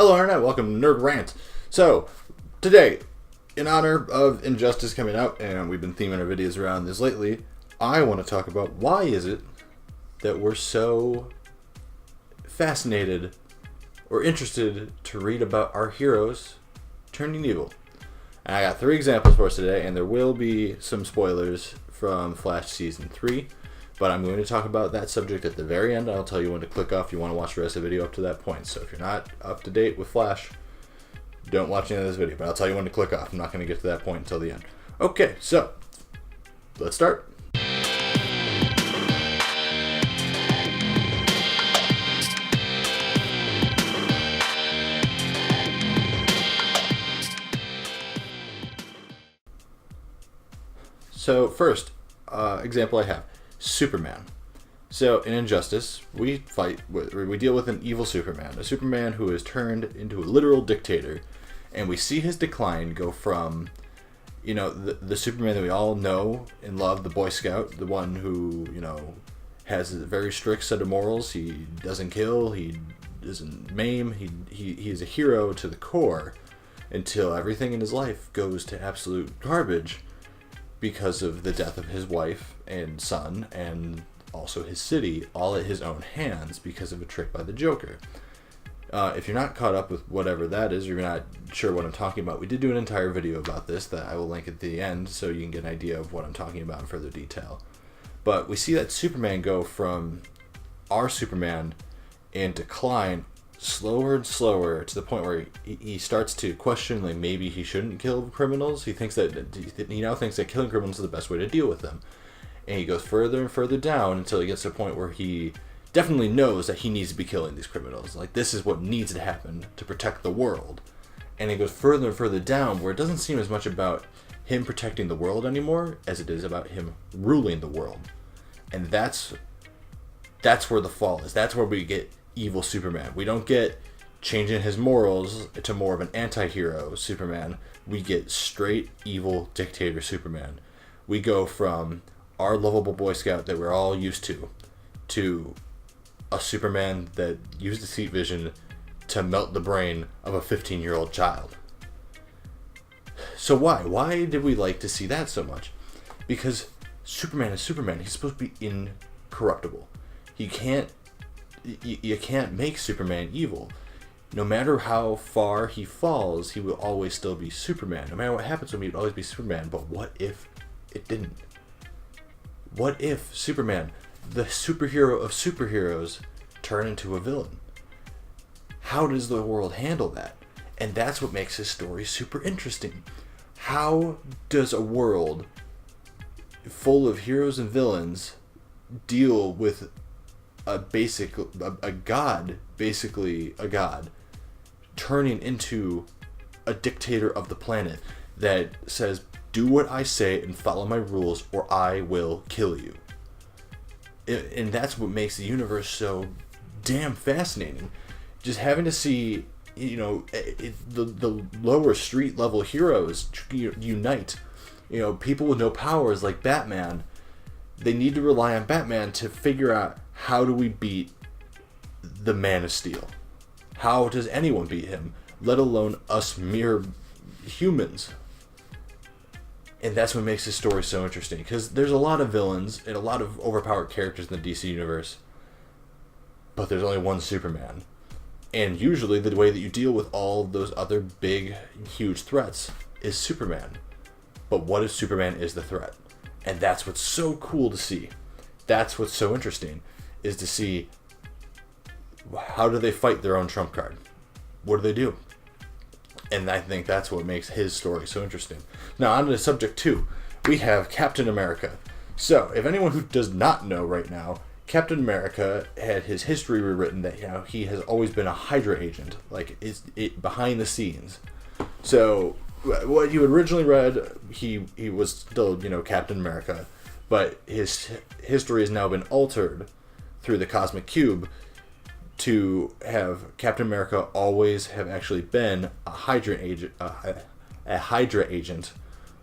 Hello Internet, welcome to NerdRant. So, today, in honor of Injustice coming out, and we've been theming our videos around this lately, I want to talk about why is it that we're so fascinated or interested to read about our heroes turning evil. And I got 3 examples for us today, and there will be some spoilers from Flash Season 3, but I'm going to talk about that subject at the very end. I'll tell you when to click off if you want to watch the rest of the video up to that point. So if you're not up to date with Flash, don't watch any of this video, but I'll tell you when to click off. I'm not going to get to that point until the end. Okay, so let's start. So first example I have, Superman. So in Injustice, we deal with an evil Superman, a Superman who is turned into a literal dictator, and we see his decline go from, you know, the Superman that we all know and love, the Boy Scout, the one who, you know, has a very strict set of morals. He doesn't kill, he doesn't maim, he's a hero to the core until everything in his life goes to absolute garbage because of the death of his wife and son, and also his city, all at his own hands because of a trick by the Joker. If you're not caught up with whatever that is, or you're not sure what I'm talking about, we did do an entire video about this that I will link at the end so you can get an idea of what I'm talking about in further detail. But we see that Superman go from our Superman in decline slower and slower to the point where he starts to question, like, maybe he shouldn't kill criminals. He now thinks that killing criminals is the best way to deal with them. And he goes further and further down until he gets to a point where he definitely knows that he needs to be killing these criminals. Like, this is what needs to happen to protect the world. And he goes further and further down where it doesn't seem as much about him protecting the world anymore as it is about him ruling the world. And that's where the fall is. That's where we get evil Superman. We don't get changing his morals to more of an anti-hero Superman. We get straight evil dictator Superman. We go from our lovable Boy Scout that we're all used to a Superman that used his heat vision to melt the brain of a 15-year-old child. So why did we like to see that so much? Because Superman is Superman. He's supposed to be incorruptible. You can't make Superman evil. No matter how far he falls, he will always still be Superman. No matter what happens to him, he would always be Superman. But what if it didn't? What if Superman, the superhero of superheroes, turned into a villain? How does the world handle that? And that's what makes his story super interesting. How does a world full of heroes and villains deal with a god, basically a god, turning into a dictator of the planet that says, do what I say and follow my rules or I will kill you. And that's what makes the universe so damn fascinating. Just having to see, you know, the lower street level heroes unite. You know, people with no powers like Batman, they need to rely on Batman to figure out, how do we beat the Man of Steel? How does anyone beat him, let alone us mere humans? And that's what makes this story so interesting, because there's a lot of villains and a lot of overpowered characters in the DC universe, but there's only one Superman. And usually the way that you deal with all those other big, huge threats is Superman. But what if Superman is the threat? And that's what's so cool to see. That's what's so interesting, is to see, how do they fight their own trump card? What do they do? And I think that's what makes his story so interesting. Now, on to subject 2, we have Captain America. So, if anyone who does not know right now, Captain America had his history rewritten that, you know, he has always been a Hydra agent, like it behind the scenes. So, what you originally read, he was still, you know, Captain America, but his history has now been altered through the Cosmic Cube to have Captain America always have actually been a Hydra agent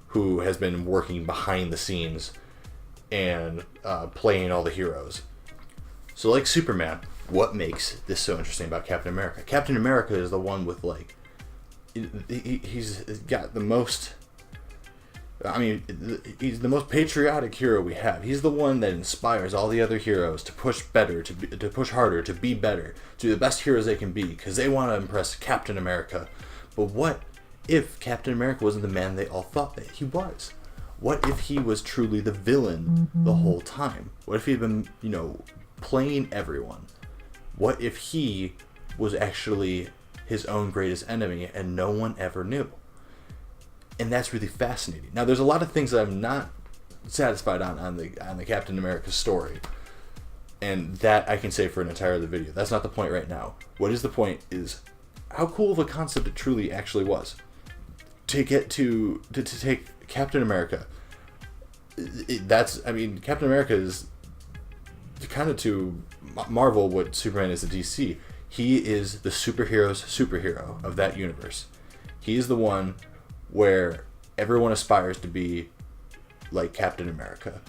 who has been working behind the scenes and playing all the heroes. So like Superman, what makes this so interesting about Captain America? Captain America is the one with like, he's got the most. I mean, he's the most patriotic hero we have. He's the one that inspires all the other heroes to push better, to push harder, to be better, to be the best heroes they can be, because they want to impress Captain America. But what if Captain America wasn't the man they all thought that he was? What if he was truly the villain the whole time? What if he had been, playing everyone? What if he was actually his own greatest enemy and no one ever knew? And that's really fascinating. Now, there's a lot of things that I'm not satisfied on the Captain America story, and that I can say for an entire other video. That's not the point right now. What is the point is how cool of a concept it truly actually was to get to take Captain America. Captain America is kind of to Marvel what Superman is to DC. He is the superhero's superhero of that universe. He is the one where everyone aspires to be like Captain America.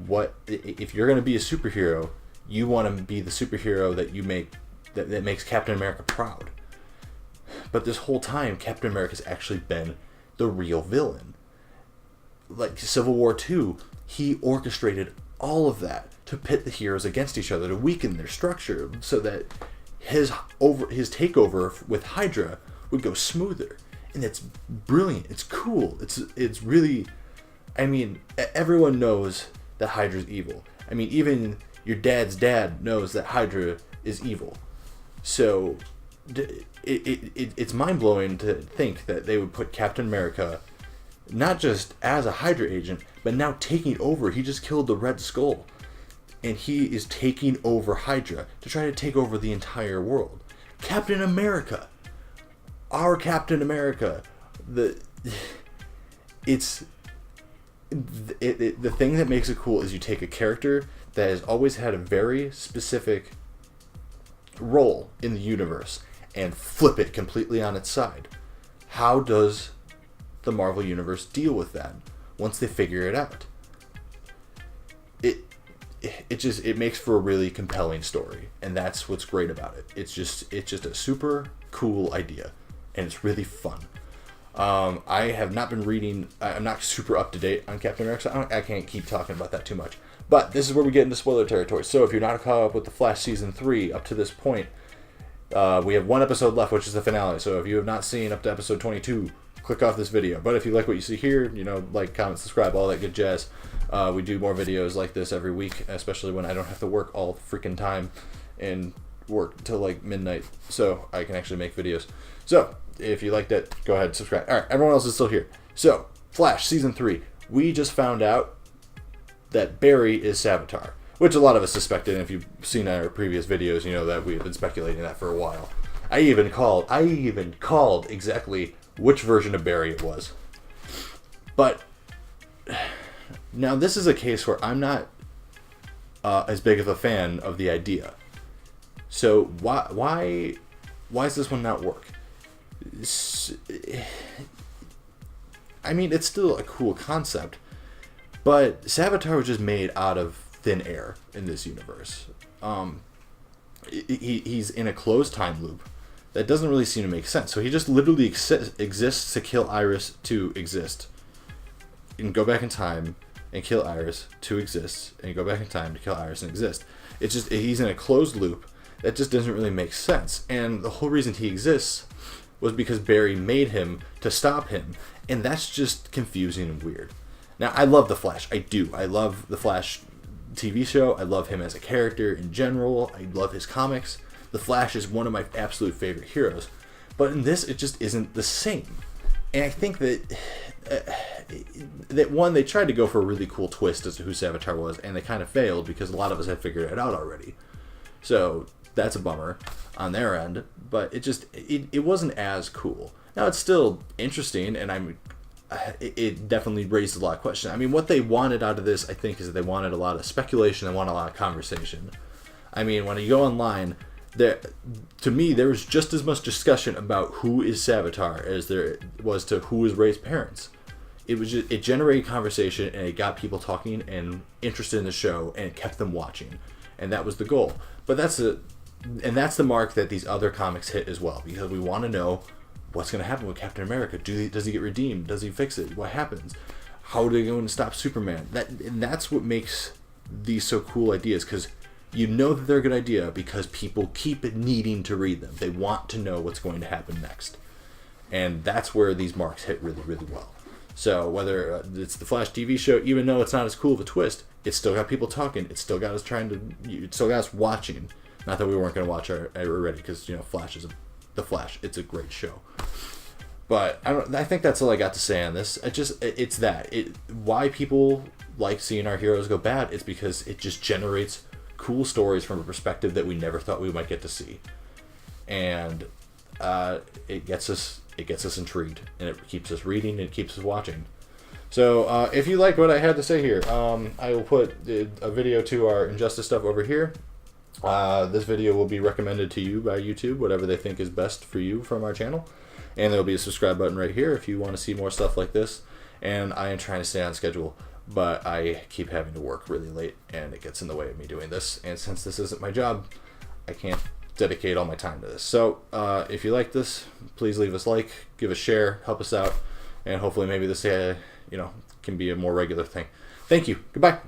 What if you're going to be a superhero? You want to be the superhero that makes Captain America proud. But this whole time, Captain America's actually been the real villain. Like Civil War II, he orchestrated all of that to pit the heroes against each other, to weaken their structure, so that his takeover with Hydra would go smoother. And it's brilliant. It's cool. It's really, everyone knows that Hydra's evil. Even your dad's dad knows that Hydra is evil. So it's mind-blowing to think that they would put Captain America not just as a Hydra agent, but now taking over. He just killed the Red Skull, and he is taking over Hydra to try to take over the entire world. Captain America, our Captain America, the thing that makes it cool is you take a character that has always had a very specific role in the universe and flip it completely on its side. How does the Marvel Universe deal with that once they figure it out? It makes for a really compelling story, and that's what's great about it. It's just a super cool idea, and it's really fun. I have not been reading. I'm not super up to date on Captain America, so I can't keep talking about that too much. But this is where we get into spoiler territory. So if you're not caught up with The Flash Season 3 up to this point, we have one episode left, which is the finale. So if you have not seen up to episode 22, click off this video. But if you like what you see here, like, comment, subscribe, all that good jazz. We do more videos like this every week, especially when I don't have to work all freaking time and work till like midnight, so I can actually make videos. So if you like that, go ahead and subscribe. Alright, everyone else is still here. So, Flash Season 3. We just found out that Barry is Savitar, which a lot of us suspected, and if you've seen our previous videos, you know that we've been speculating that for a while. I even called exactly which version of Barry it was. But now this is a case where I'm not as big of a fan of the idea. So why does this one not work? It's still a cool concept, but Savitar was just made out of thin air in this universe. He's in a closed time loop that doesn't really seem to make sense. So he just literally exists to kill Iris to exist, and go back in time and kill Iris to exist, and go back in time to kill Iris and exist. It's just, he's in a closed loop that just doesn't really make sense. And the whole reason he exists was because Barry made him to stop him, and that's just confusing and weird. Now, I love The Flash. I do. I love The Flash TV show. I love him as a character in general. I love his comics. The Flash is one of my absolute favorite heroes. But in this, it just isn't the same. And I think that one, they tried to go for a really cool twist as to who Savitar was, and they kind of failed because a lot of us had figured it out already. So that's a bummer on their end, but it wasn't as cool. Now, it's still interesting, and it definitely raised a lot of questions. What they wanted out of this, I think, is that they wanted a lot of speculation, they wanted a lot of conversation. When you go online, to me, there was just as much discussion about who is Savitar as there was to who is Ray's parents. It generated conversation, and it got people talking and interested in the show, and it kept them watching, and that was the goal. But that's and that's the mark that these other comics hit as well, because we want to know what's going to happen with Captain America. Does he get redeemed? Does he fix it? What happens? How do they go and stop Superman? And that's what makes these so cool ideas, because you know that they're a good idea because people keep needing to read them. They want to know what's going to happen next. And that's where these marks hit really, really well. So whether it's the Flash TV show, even though it's not as cool of a twist, it's still got people talking. It's still got us it still got us watching. Not that we weren't going to watch it already, because Flash is the Flash. It's a great show. But I think that's all I got to say on this. It's why people like seeing our heroes go bad. It's because it just generates cool stories from a perspective that we never thought we might get to see, and it gets us intrigued, and it keeps us reading, and it keeps us watching. So if you like what I had to say here, I will put a video to our Injustice stuff over here. This video will be recommended to you by YouTube, whatever they think is best for you from our channel, and there'll be a subscribe button right here if you want to see more stuff like this. And I am trying to stay on schedule, but I keep having to work really late, and it gets in the way of me doing this. And since this isn't my job, I can't dedicate all my time to this. So if you like this, please leave us a like, give a share, help us out, and hopefully maybe this can be a more regular thing. Thank you. Goodbye.